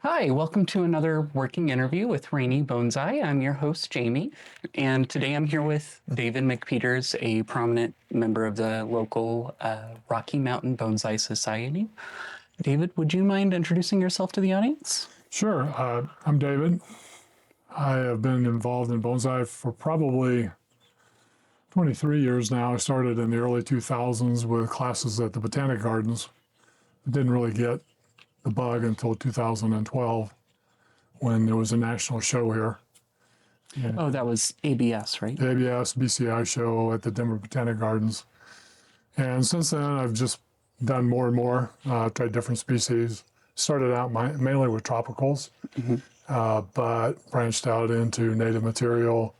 Hi, welcome to another working interview with Ranni Bonsai. I'm your host, Jamie, and today I'm here with David McPeters, a prominent member of the local Rocky Mountain Bonsai Society. David, would you mind introducing yourself to the audience? Sure. I'm David. I have been involved in bonsai for probably 23 years now. I started in the early 2000s with classes at the Botanic Gardens. I didn't really get the bug until 2012 when there was a national show here. Oh, that was ABS, right? The ABS BCI show at the Denver Botanic Gardens. And since then, I've just done more and more, tried different species. Started out mainly with tropicals, but branched out into native material.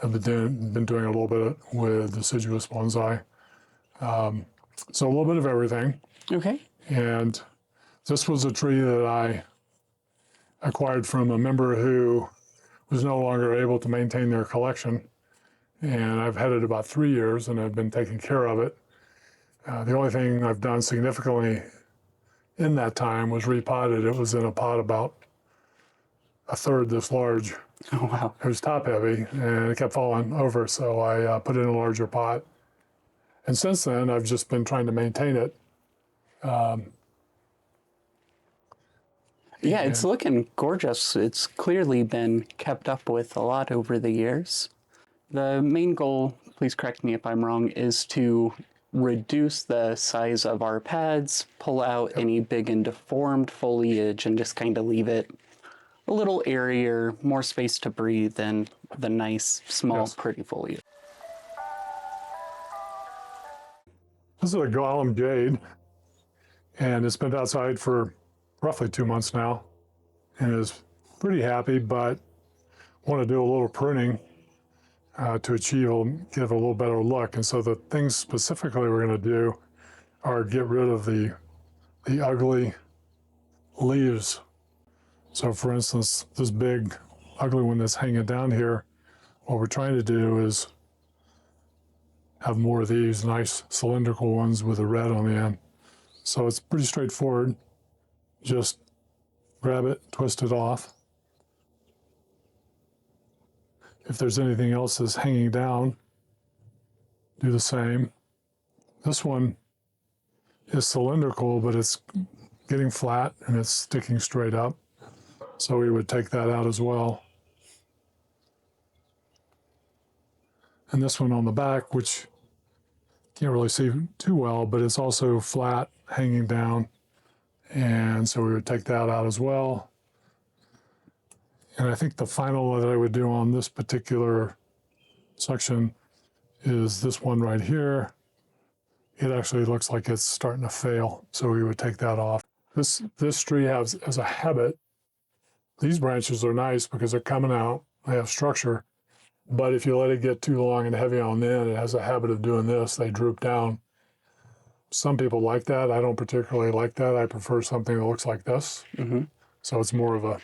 I've been doing a little bit with deciduous bonsai. So a little bit of everything. Okay. And this was a tree that I acquired from a member who was no longer able to maintain their collection. And I've had it about 3 years and I've been taking care of it. The only thing I've done significantly in that time was repotted. It was in a pot about a third this large. Oh, wow. It was top heavy and it kept falling over, so I put it in a larger pot. And since then, I've just been trying to maintain it. Yeah, it's looking gorgeous. It's clearly been kept up with a lot over the years. The main goal, please correct me if I'm wrong, is to reduce the size of our pads, pull out any big and deformed foliage, and just kind of leave it a little airier, more space to breathe, and the nice, small, pretty foliage. This is a Gollum Jade, and it's been outside for roughly 2 months now, and is pretty happy, but want to do a little pruning to give a little better look. And so the things specifically we're going to do are get rid of the ugly leaves. So for instance, this big ugly one that's hanging down here, what we're trying to do is have more of these nice cylindrical ones with a red on the end. So it's pretty straightforward. Just grab it, twist it off. If there's anything else that's hanging down, do the same. This one is cylindrical, but it's getting flat and it's sticking straight up. So we would take that out as well. And this one on the back, which can't really see too well, but it's also flat, hanging down. And so we would take that out as well. And I think the final that I would do on this particular section is this one right here. It actually looks like it's starting to fail, so we would take that off. This tree has a habit. These branches are nice because they're coming out, they have structure, but if you let it get too long and heavy on the end, it has a habit of doing this, they droop down. Some people like that. I don't particularly like that. I prefer something that looks like this. So it's more of a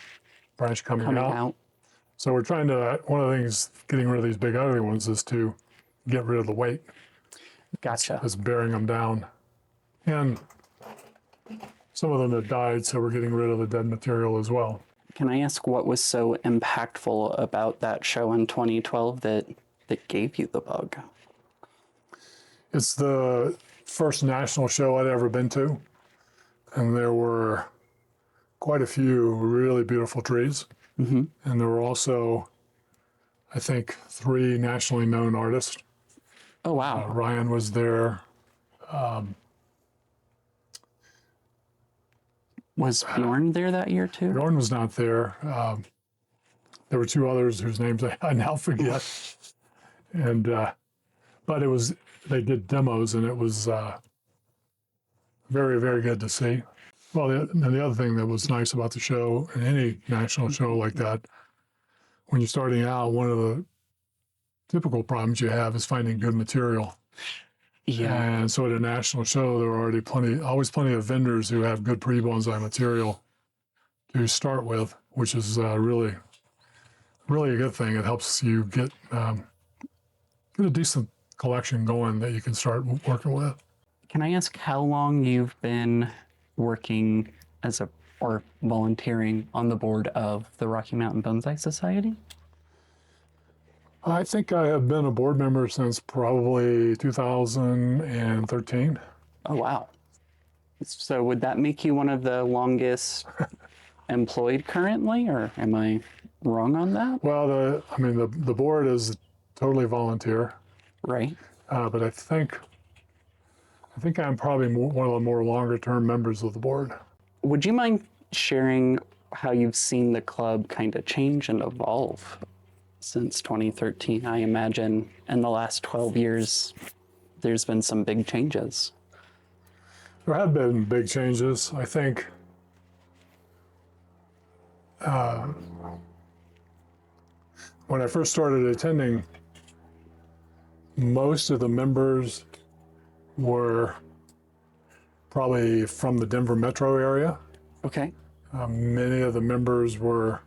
branch coming out. So we're trying to, one of the things getting rid of these big ugly ones is to get rid of the weight. Gotcha. It's bearing them down. And some of them have died, so we're getting rid of the dead material as well. Can I ask what was so impactful about that show in 2012 that gave you the bug? It's the first national show I'd ever been to, and there were quite a few really beautiful trees. And there were also, I think, 3 nationally known artists. Oh, wow. Ryan was there. Was Bjorn there that year too? Bjorn was not there. There were 2 others whose names I now forget. And but they did demos, and it was very, very good to see. Well, the other thing that was nice about the show, and any national show like that, when you're starting out, one of the typical problems you have is finding good material. Yeah. And so at a national show, there were always plenty of vendors who have good pre-bonsai material to start with, which is really, really a good thing. It helps you get a decent collection going that you can start working with. Can I ask how long you've been working as a or volunteering on the board of the Rocky Mountain Bonsai Society? I think I have been a board member since probably 2013. Oh, wow. So would that make you one of the longest employed currently, or am I wrong on that? Well, the board is totally volunteer, Right. but I think I'm probably one of the more longer term members of the board. Would you mind sharing how you've seen the club kind of change and evolve since 2013? I imagine in the last 12 years, there's been some big changes. There have been big changes. I think when I first started attending, most of the members were probably from the Denver metro area. Okay. Many of the members were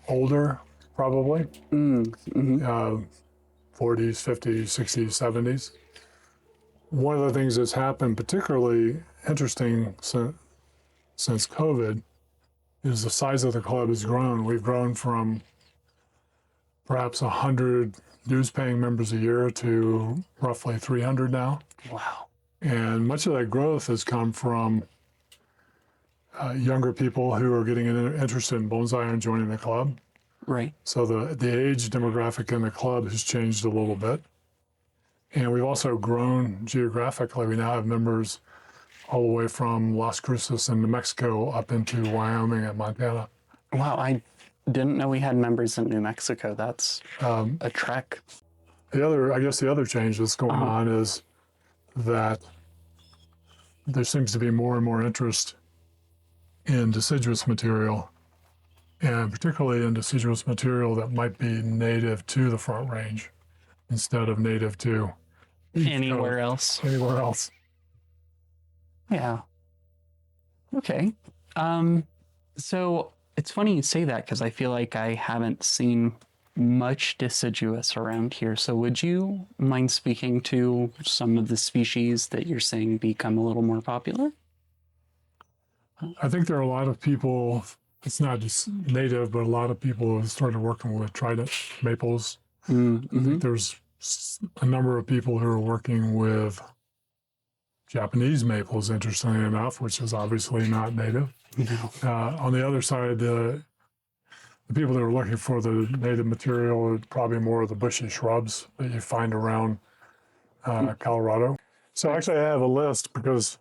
older, probably 40s, 50s, 60s, 70s. One of the things that's happened particularly interesting since COVID is the size of the club has grown. We've grown from perhaps 100 dues-paying members a year to roughly 300 now. Wow. And much of that growth has come from younger people who are getting interested in bonsai and joining the club. Right. So the age demographic in the club has changed a little bit. And we've also grown geographically. We now have members all the way from Las Cruces in New Mexico up into Wyoming and Montana. Wow, I didn't know we had members in New Mexico. That's a trek. The other change that's going on is that there seems to be more and more interest in deciduous material, and particularly in deciduous material that might be native to the Front Range instead of native to Anywhere else. Anywhere else. Yeah. Okay. So it's funny you say that because I feel like I haven't seen much deciduous around here. So would you mind speaking to some of the species that you're saying become a little more popular? I think there are a lot of people, it's not just native, but a lot of people have started working with trident maples. Mm-hmm. I think there's a number of people who are working with Japanese maples, interestingly enough, which is obviously not native. No. On the other side, the people that are looking for the native material are probably more of the bushy shrubs that you find around Colorado. So actually I have a list, because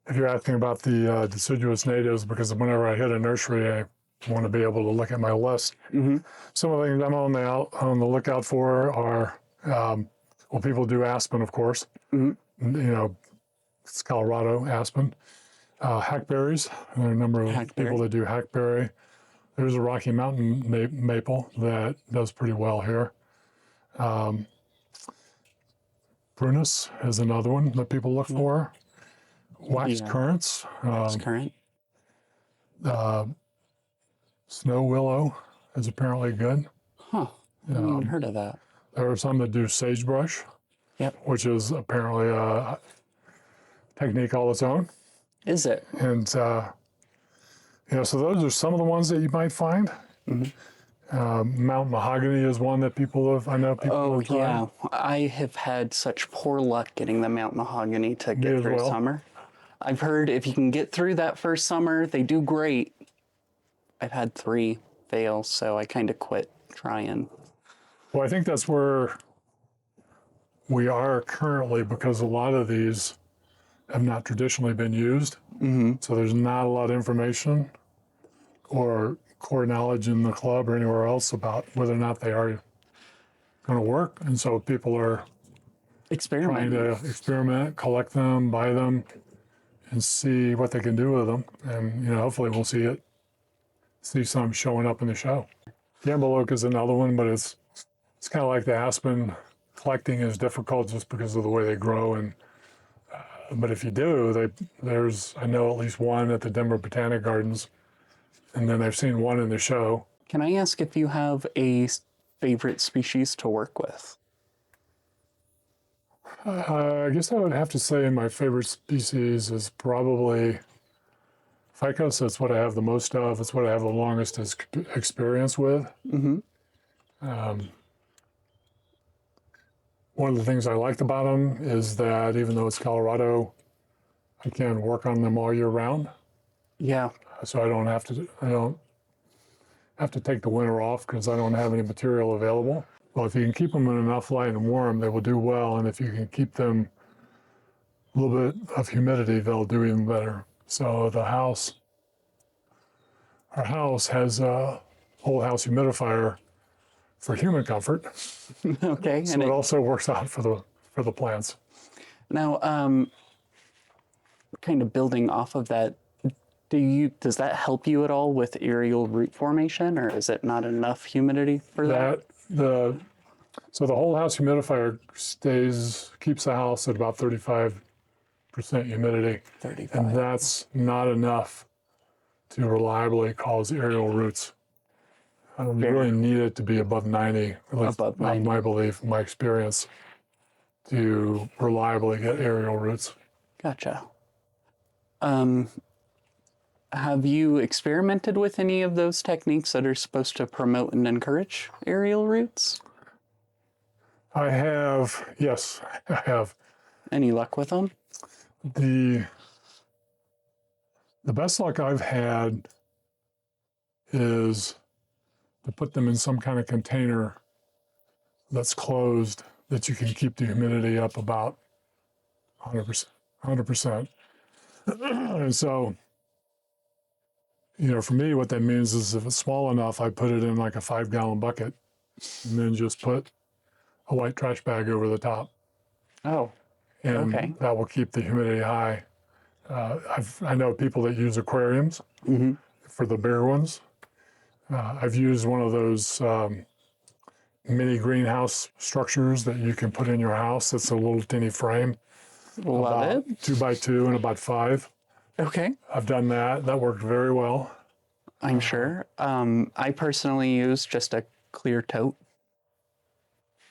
if you're asking about the deciduous natives, because whenever I hit a nursery, I want to be able to look at my list. Mm-hmm. Some of the things I'm on the lookout for are, well, people do aspen, of course. Mm-hmm. You know, it's Colorado aspen. Hackberries. There are a number of people that do hackberry. There's a Rocky Mountain maple that does pretty well here. Prunus is another one that people look for. Wax currants. Currant. Snow willow is apparently good. Huh. I haven't even heard of that. There are some that do sagebrush, which is apparently a technique all its own. Is it? And, so those are some of the ones that you might find. Mm-hmm. Mountain mahogany is one that I know people have tried. Yeah. I have had such poor luck getting the Mount Mahogany to get through summer. I've heard if you can get through that first summer, they do great. I've had 3 fail, so I kind of quit trying. Well, I think that's where we are currently, because a lot of these have not traditionally been used. Mm-hmm. So there's not a lot of information or core knowledge in the club or anywhere else about whether or not they are going to work. And so people are trying to experiment, collect them, buy them, and see what they can do with them. And, hopefully we'll see some showing up in the show. Gamble oak is another one, but it's kind of like the aspen. Collecting is difficult just because of the way they grow. And but if you do, I know at least one at the Denver Botanic Gardens, and then I've seen one in the show. Can I ask if you have a favorite species to work with? I guess I would have to say my favorite species is probably ficus. It's what I have the most of. It's what I have the longest experience with. One of the things I liked about them is that even though it's Colorado, I can work on them all year round. Yeah. So I don't have to take the winter off because I don't have any material available. Well, if you can keep them in enough light and warm, they will do well. And if you can keep them a little bit of humidity, they'll do even better. So our house has a whole house humidifier for human comfort. Okay. So And it also works out for the plants. now, kind of building off of that, does that help you at all with aerial root formation, or is it not enough humidity for that? So the whole house humidifier keeps the house at about 35% humidity. 35. And that's not enough to reliably cause aerial roots. You really need it to be above 90, at least Above 90. my belief, my experience, to reliably get aerial roots. Gotcha. Have you experimented with any of those techniques that are supposed to promote and encourage aerial roots? I have, yes, I have. Any luck with them? The best luck I've had is to put them in some kind of container that's closed that you can keep the humidity up about 100%. And so, for me, what that means is if it's small enough, I put it in like a 5-gallon bucket and then just put a white trash bag over the top. Oh, And okay. that will keep the humidity high. I know people that use aquariums for the bigger ones. I've used one of those mini greenhouse structures that you can put in your house. It's a little tinny frame. Love about it. 2x2 and about 5. Okay. I've done that. That worked very well. I'm sure. I personally use just a clear tote.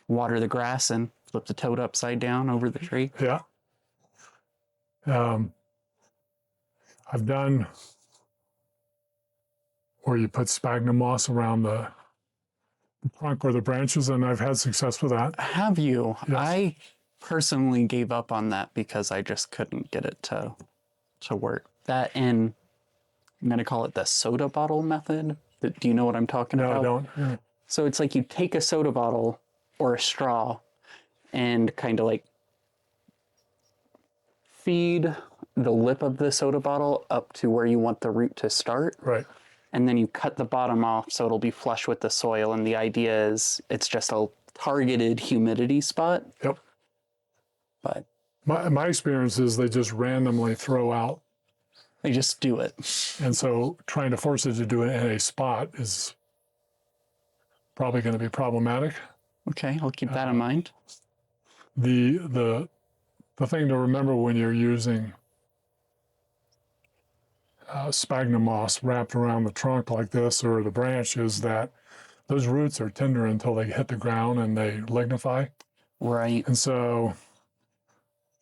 Water the grass and flip the tote upside down over the tree. Yeah. I've done where you put sphagnum moss around the trunk or the branches, and I've had success with that. Have you? Yes. I personally gave up on that because I just couldn't get it to work. That, and I'm going to call it the soda bottle method. Do you know what I'm talking about? No, I don't. Yeah. So it's like you take a soda bottle or a straw and kind of like feed the lip of the soda bottle up to where you want the root to start. Right. And then you cut the bottom off so it'll be flush with the soil. And the idea is it's just a targeted humidity spot. Yep. But My experience is they just randomly throw out. they just do it. And so trying to force it to do it in a spot is probably going to be problematic. Okay, I'll keep that in mind. The thing to remember when you're using sphagnum moss wrapped around the trunk like this or the branch is that those roots are tender until they hit the ground and they lignify. Right. And so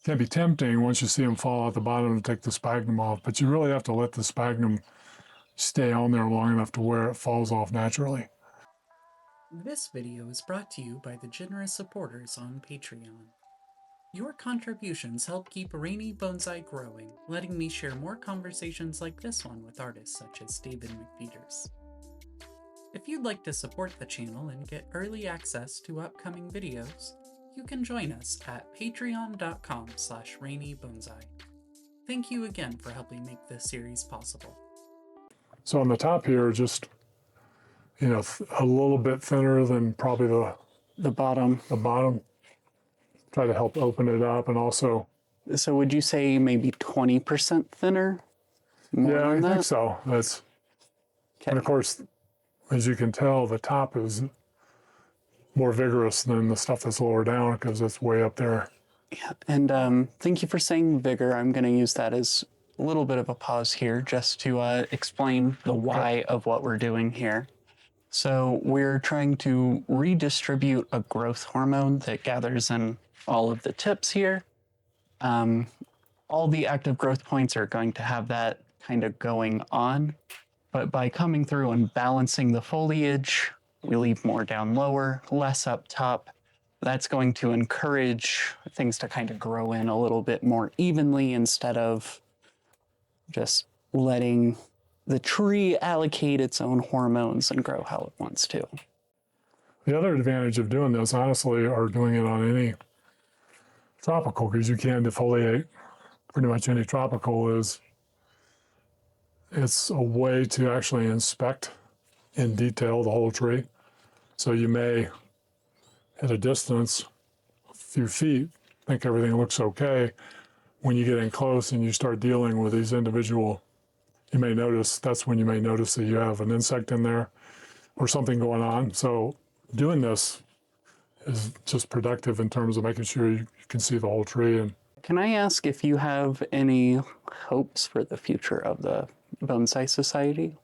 it can be tempting once you see them fall at the bottom to take the sphagnum off, but you really have to let the sphagnum stay on there long enough to where it falls off naturally. This video is brought to you by the generous supporters on Patreon. Your contributions help keep Ranni Bonsai growing, letting me share more conversations like this one with artists such as David McPeters. If you'd like to support the channel and get early access to upcoming videos, you can join us at patreon.com/RanniBonsai. Thank you again for helping make this series possible. So on the top here, just, a little bit thinner than probably The bottom. the bottom. Try to help open it up and also. So would you say maybe 20% thinner? More Yeah, I than think that? so. That's, Okay. and of course, as you can tell, the top is more vigorous than the stuff that's lower down because it's way up there. Yeah. And thank you for saying vigor. I'm going to use that as a little bit of a pause here just to explain the why of what we're doing here. So we're trying to redistribute a growth hormone that gathers in all of the tips here. All the active growth points are going to have that kind of going on. But by coming through and balancing the foliage, we leave more down lower, less up top. That's going to encourage things to kind of grow in a little bit more evenly instead of just letting the tree allocate its own hormones and grow how it wants to. The other advantage of doing this, honestly, or doing it on any tropical, because you can defoliate pretty much any tropical, is it's a way to actually inspect in detail the whole tree. So you may, at a distance, a few feet, think everything looks okay. When you get in close and you start dealing with these individual, you may notice, that's when you may notice that you have an insect in there or something going on. So doing this is just productive in terms of making sure you can see the whole tree. And Can I ask if you have any hopes for the future of the Bonsai Society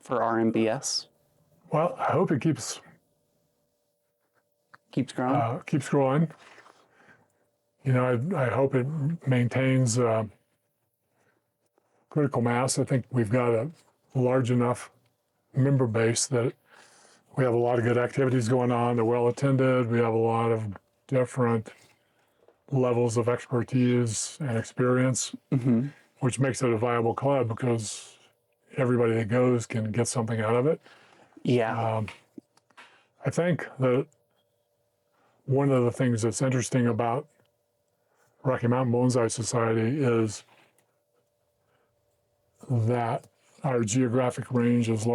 for RMBS? well, I hope it keeps growing? keeps growing. You know, I hope it maintains critical mass. I think we've got a large enough member base that we have a lot of good activities going on. They're well attended. We have a lot of different levels of expertise and experience, which makes it a viable club because everybody that goes can get something out of it. Yeah. I think that one of the things that's interesting about Rocky Mountain Bonsai Society is that our geographic range is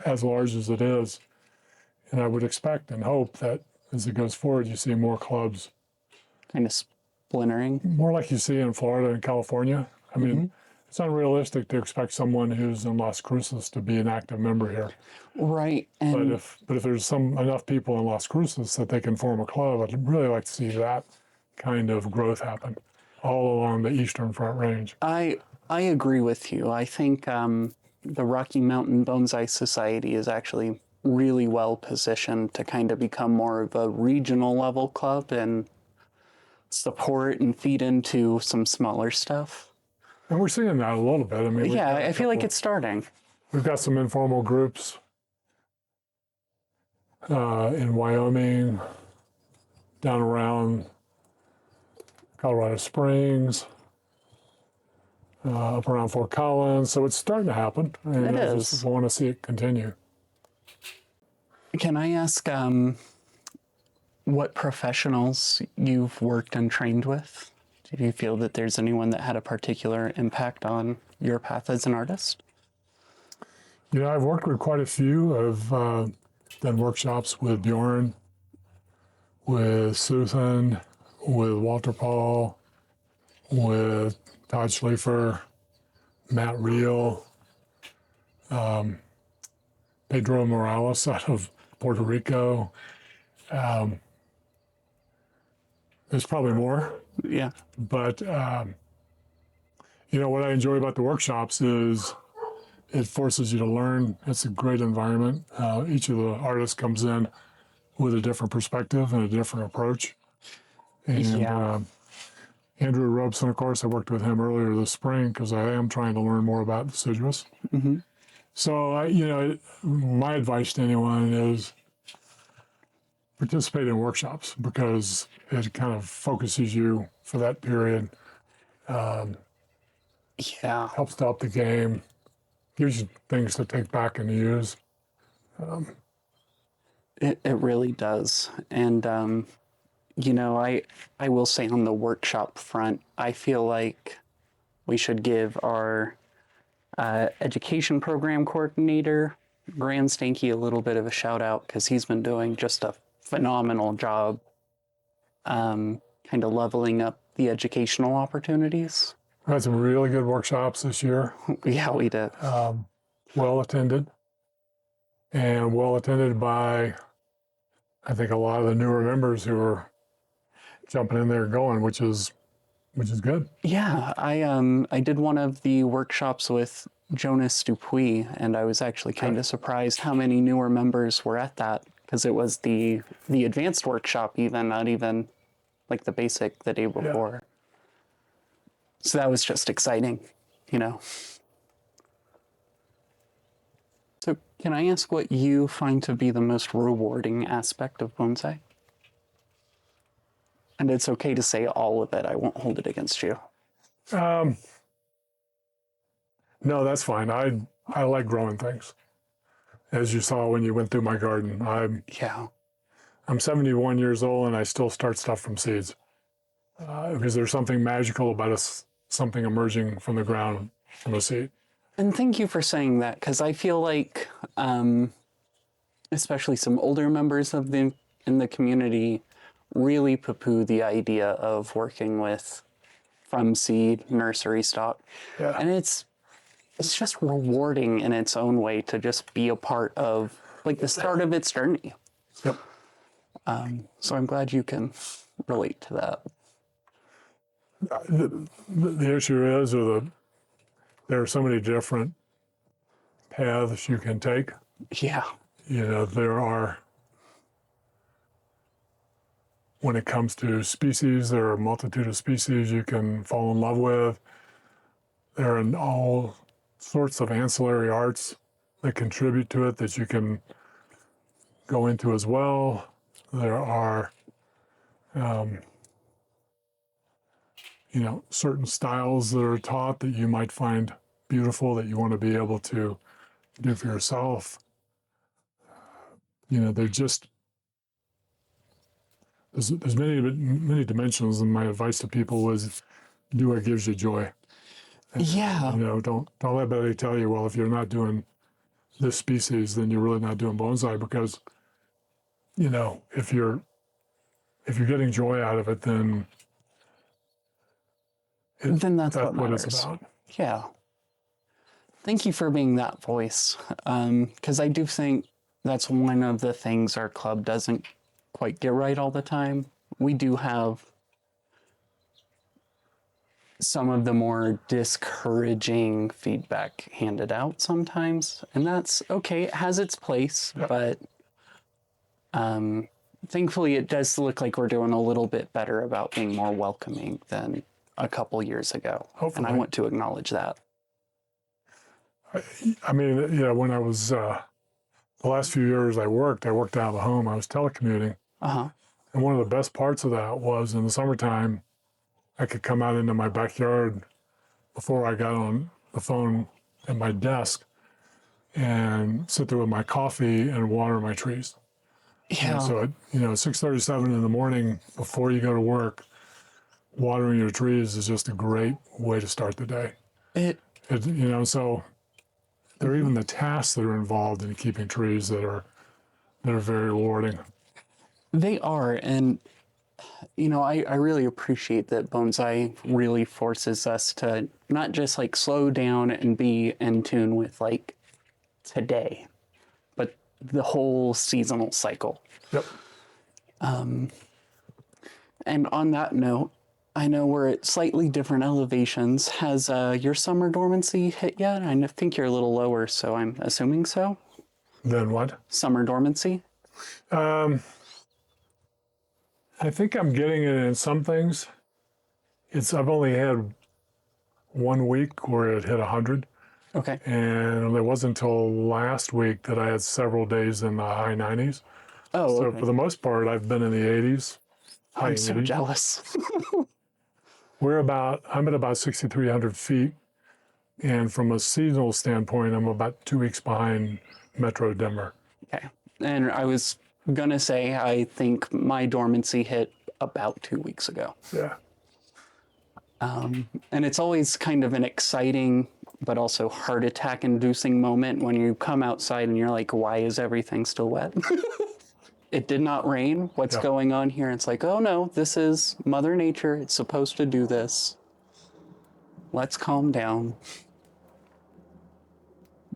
as large as it is. And I would expect and hope that as it goes forward, you see more clubs. Kind of splintering. More like you see in Florida and California. I mean, it's unrealistic to expect someone who's in Las Cruces to be an active member here. Right. And But if there's enough people in Las Cruces that they can form a club, I'd really like to see that kind of growth happen all along the Eastern Front Range. I agree with you. I think the Rocky Mountain Bonsai Society is actually really well positioned to kind of become more of a regional level club and support and feed into some smaller stuff. And we're seeing that a little bit. I mean, Yeah, I feel like it's starting. We've got some informal groups in Wyoming, down around Colorado Springs, up around Fort Collins. So it's starting to happen. And I just want to see it continue. Can I ask what professionals you've worked and trained with? Do you feel that there's anyone that had a particular impact on your path as an artist? You know, I've worked with quite a few. I've done workshops with Bjorn, with Susan, with Walter Paul, with Todd Schleifer, Matt Reel, Pedro Morales out of Puerto Rico. There's probably more. Yeah. But, you know, what I enjoy about the workshops is it forces you to learn. It's a great environment. Each of the artists comes in with a different perspective and a different approach. And Andrew Robeson, of course, I worked with him earlier this spring because I am trying to learn more about deciduous. So, you know, my advice to anyone is participate in workshops because it kind of focuses you for that period. Helps to up the game, gives you things to take back and to use. It really does. And, you know, I will say on the workshop front, I feel like we should give our education program coordinator, Gran Stanky, a little bit of a shout out because he's been doing just a phenomenal job kind of leveling up the educational opportunities. We had some really good workshops this year. Yeah, we did. Well attended, and well attended by, I think, a lot of the newer members who are jumping in there going, which is good. Yeah, I did one of the workshops with Jonas Dupuis, and I was actually kind of surprised how many newer members were at that because it was the advanced workshop, even not even like the basic the day before. So that was just exciting. you know. So can I ask what you find to be the most rewarding aspect of bonsai? And it's okay to say all of it. I won't hold it against you. No, that's fine. I like growing things. As you saw when you went through my garden, Yeah. I'm 71 years old and I still start stuff from seeds because there's something magical about something emerging from the ground from a seed. And thank you for saying that, because I feel like, especially some older members of the in the community, really poo-poo the idea of working with from seed nursery stock, Yeah. and it's just rewarding in its own way to just be a part of like the start of its journey. Yep. So I'm glad you can relate to that. The issue is, there are so many different paths you can take. Yeah. You know, there are, when it comes to species, there are a multitude of species you can fall in love with. There are all sorts of ancillary arts that contribute to it that you can go into as well. There are, certain styles that are taught that you might find beautiful that you want to be able to do for yourself. They're just, there's many dimensions, and my advice to people was do what gives you joy. Yeah. Don't let anybody tell you, well, if you're not doing this species, then you're really not doing bonsai, because if you're getting joy out of it, then that's what what matters. it's about. Yeah. Thank you for being that voice, because I do think that's one of the things our club doesn't quite get right all the time. We do have some of the more discouraging feedback handed out sometimes, and that's okay. It has its place, Yep. but thankfully it does look like we're doing a little bit better about being more welcoming than a couple years ago. Hopefully. And I want to acknowledge that. I mean, when I was, the last few years I worked out of the home, I was telecommuting. Uh-huh. And one of the best parts of that was in the summertime, I could come out into my backyard before I got on the phone at my desk and sit there with my coffee and water my trees. Yeah. So at 6:37 in the morning before you go to work, watering your trees is just a great way to start the day. So there are even the tasks that are involved in keeping trees that are very rewarding. They are, and I really appreciate that bonsai really forces us to not just like slow down and be in tune with like today, but the whole seasonal cycle. Yep. And on that note, I know we're at slightly different elevations. Has your summer dormancy hit yet? I think you're a little lower, so I'm assuming so. Then what? Summer dormancy? I think I'm getting it in some things. I've only had 1 week where it hit 100. Okay. And it wasn't until last week that I had several days in the high 90s. Oh, So okay. for the most part, I've been in the 80s. I'm so 80s. jealous. I'm at about 6,300 feet. And from a seasonal standpoint, I'm about 2 weeks behind Metro Denver. Okay. And I was gonna say, I think my dormancy hit about 2 weeks ago. Yeah. And it's always kind of an exciting, but also heart attack inducing moment when you come outside and you're like, why is everything still wet? It did not rain. What's Yeah. going on here? It's like, oh no, this is Mother Nature. It's supposed to do this. Let's calm down.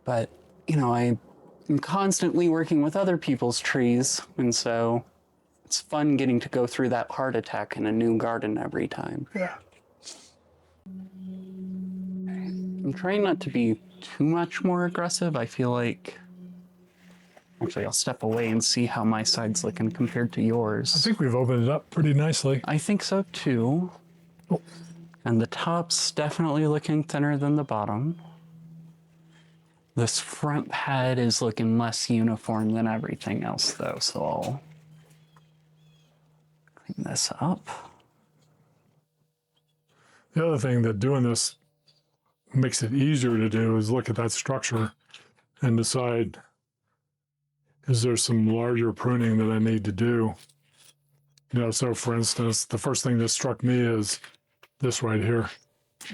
But, I'm constantly working with other people's trees, and so it's fun getting to go through that heart attack in a new garden every time. Yeah. I'm trying not to be too much more aggressive. I feel like... Actually, I'll step away and see how my side's looking compared to yours. I think we've opened it up pretty nicely. I think so, too. Oh. And the top's definitely looking thinner than the bottom. This front pad is looking less uniform than everything else though, so I'll clean this up. The other thing that doing this makes it easier to do is look at that structure and decide, is there some larger pruning that I need to do? You know, so for instance, the first thing that struck me is this right here.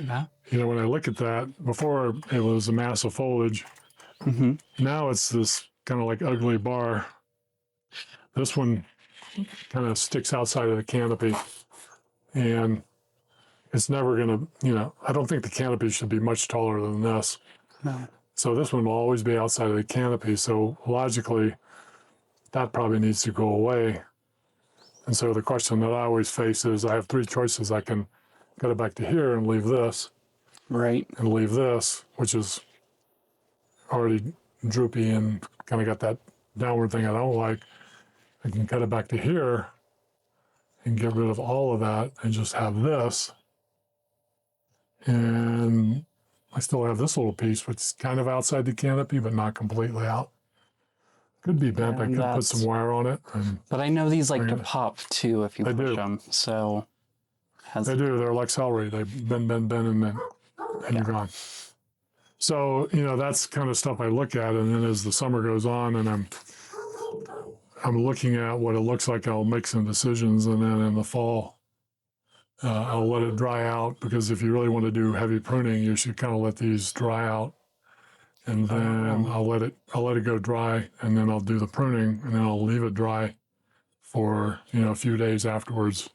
Yeah. You know, when I look at that, before it was a mass of foliage. Mm-hmm. Now it's this kind of like ugly bar. This one kind of sticks outside of the canopy, and it's never going to, you know, I don't think the canopy should be much taller than this. No. So this one will always be outside of the canopy. So logically, that probably needs to go away. And so the question that I always face is, I have three choices. I can cut it back to here and leave this, Right. and leave this, which is already droopy and kind of got that downward thing I don't like. I can cut it back to here and get rid of all of that and just have this. And I still have this little piece, which is kind of outside the canopy, but not completely out. Could be bent. Yeah, I could put some wire on it. But I know these like to pop too if you They push do. them. So They do. They're like celery. They bend, and you're gone. So, you know, that's kind of stuff I look at. And then as the summer goes on and I'm looking at what it looks like, I'll make some decisions. And then in the fall, I'll let it dry out, because if you really want to do heavy pruning, you should kind of let these dry out. And then I'll let it go dry, and then I'll do the pruning, and then I'll leave it dry for, you know, a few days afterwards.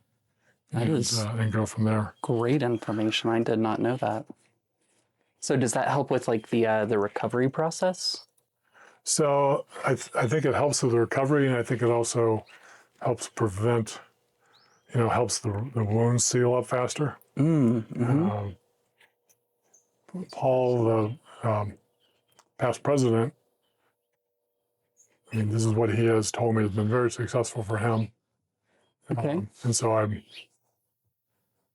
And go from there. Great information. I did not know that. So does that help with like the recovery process? So I think it helps with the recovery, and I think it also helps prevent, you know, helps the wounds seal up faster. Mm-hmm. Paul, the past president, I mean, this is what he has told me has been very successful for him. Okay. And so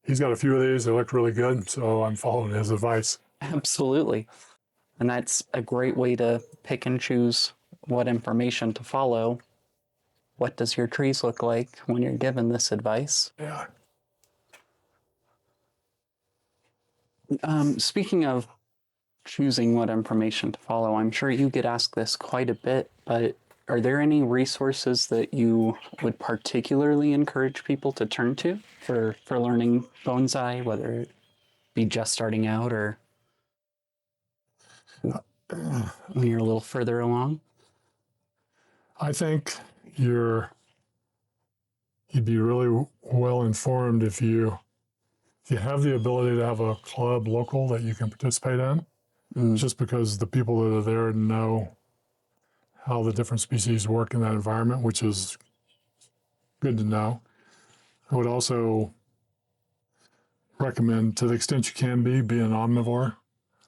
he's got a few of these. They look really good, so I'm following his advice. Absolutely. And that's a great way to pick and choose what information to follow. What does your trees look like when you're given this advice? Yeah. Speaking of choosing what information to follow, I'm sure you get asked this quite a bit, but are there any resources that you would particularly encourage people to turn to for learning bonsai, whether it be just starting out or when you're a little further along? I think you'd be really well informed if you have the ability to have a club local that you can participate in, just because the people that are there know how the different species work in that environment, which is good to know. I would also recommend, to the extent you can be an omnivore.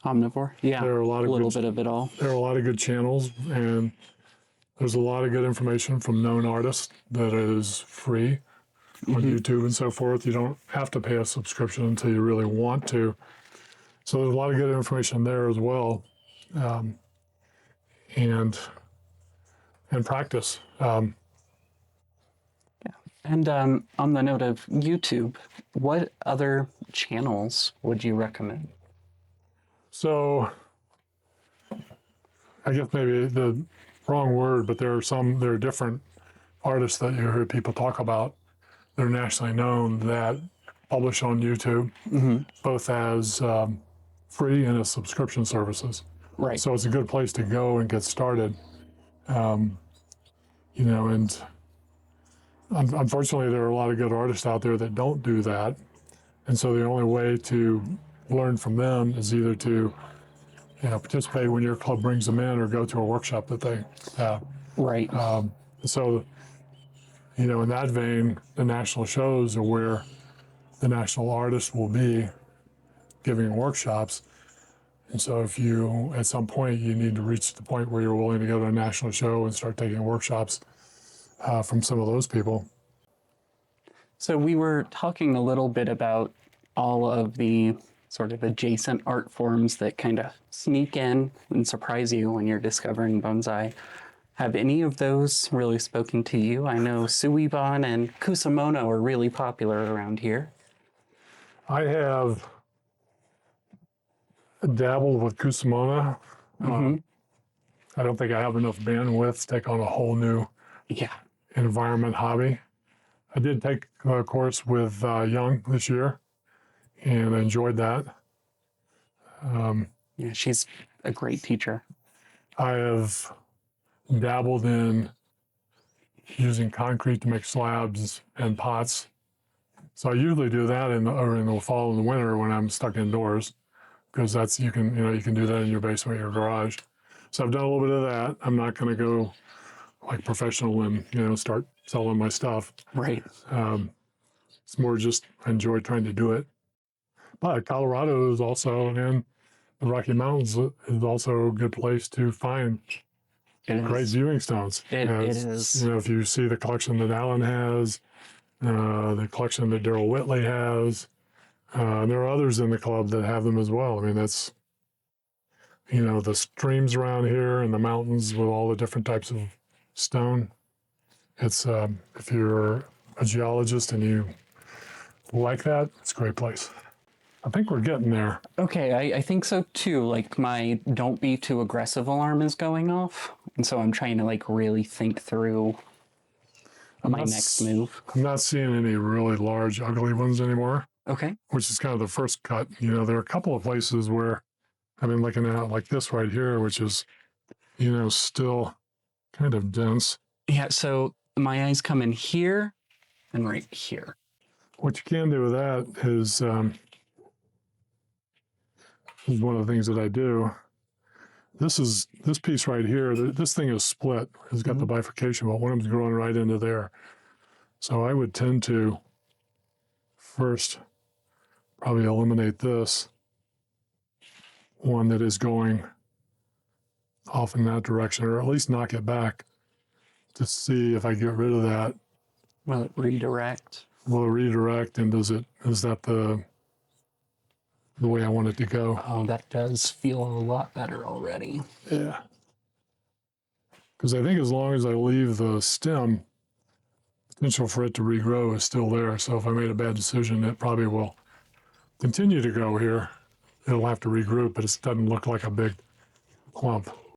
Omnivore? Yeah. There are a lot of little bit of it all. There are a lot of good channels, and there's a lot of good information from known artists that is free on YouTube and so forth. You don't have to pay a subscription until you really want to. So there's a lot of good information there as well, and practice. And on the note of YouTube, what other channels would you recommend? So I guess maybe the wrong word, but there are different artists that you hear people talk about that are nationally known that publish on YouTube, both as free and as subscription services. Right. So it's a good place to go and get started. You know, and unfortunately, there are a lot of good artists out there that don't do that. And so the only way to learn from them is either to, you know, participate when your club brings them in, or go to a workshop that they have. Right. So, you know, in that vein, the national shows are where the national artists will be giving workshops. And so if you, at some point, you need to reach the point where you're willing to go to a national show and start taking workshops from some of those people. So we were talking a little bit about all of the sort of adjacent art forms that kind of sneak in and surprise you when you're discovering bonsai. Have any of those really spoken to you? I know Suiban and Kusamono are really popular around here. I have dabbled with Kusamona. I don't think I have enough bandwidth to take on a whole new Yeah. environment hobby. I did take a course with Young this year and I enjoyed that. Yeah, she's a great teacher. I have dabbled in using concrete to make slabs and pots. So I usually do that in the fall and the winter when I'm stuck indoors, because that's you can do that in your basement, your garage. So I've done a little bit of that. I'm not going to go like professional and start selling my stuff. Right. It's more just I enjoy trying to do it. But Colorado is also, and the Rocky Mountains is also a good place to find great viewing stones. It is. If you see the collection that Alan has, the collection that Daryl Whitley has, there are others in the club that have them as well. I mean, that's, the streams around here and the mountains with all the different types of stone. It's, if you're a geologist and you like that, it's a great place. I think we're getting there. Okay, I think so too. Like my don't be too aggressive alarm is going off. And so I'm trying to like really think through my next move. I'm not seeing any really large, ugly ones anymore. Okay. Which is kind of the first cut. There are a couple of places where I've been looking at like this right here, which is, still kind of dense. Yeah, so my eyes come in here and right here. What you can do with that is one of the things that I do. This piece right here, this thing is split. It's got the bifurcation, but one of them's growing right into there. So I would tend to first probably eliminate this one that is going off in that direction, or at least knock it back to see if I get rid of that. Will it redirect? Will it redirect, and is that the way I want it to go? Oh, that does feel a lot better already. Yeah. Because I think as long as I leave the stem, potential for it to regrow is still there. So if I made a bad decision, it probably will continue to go here. It'll have to regroup, but it doesn't look like a big clump.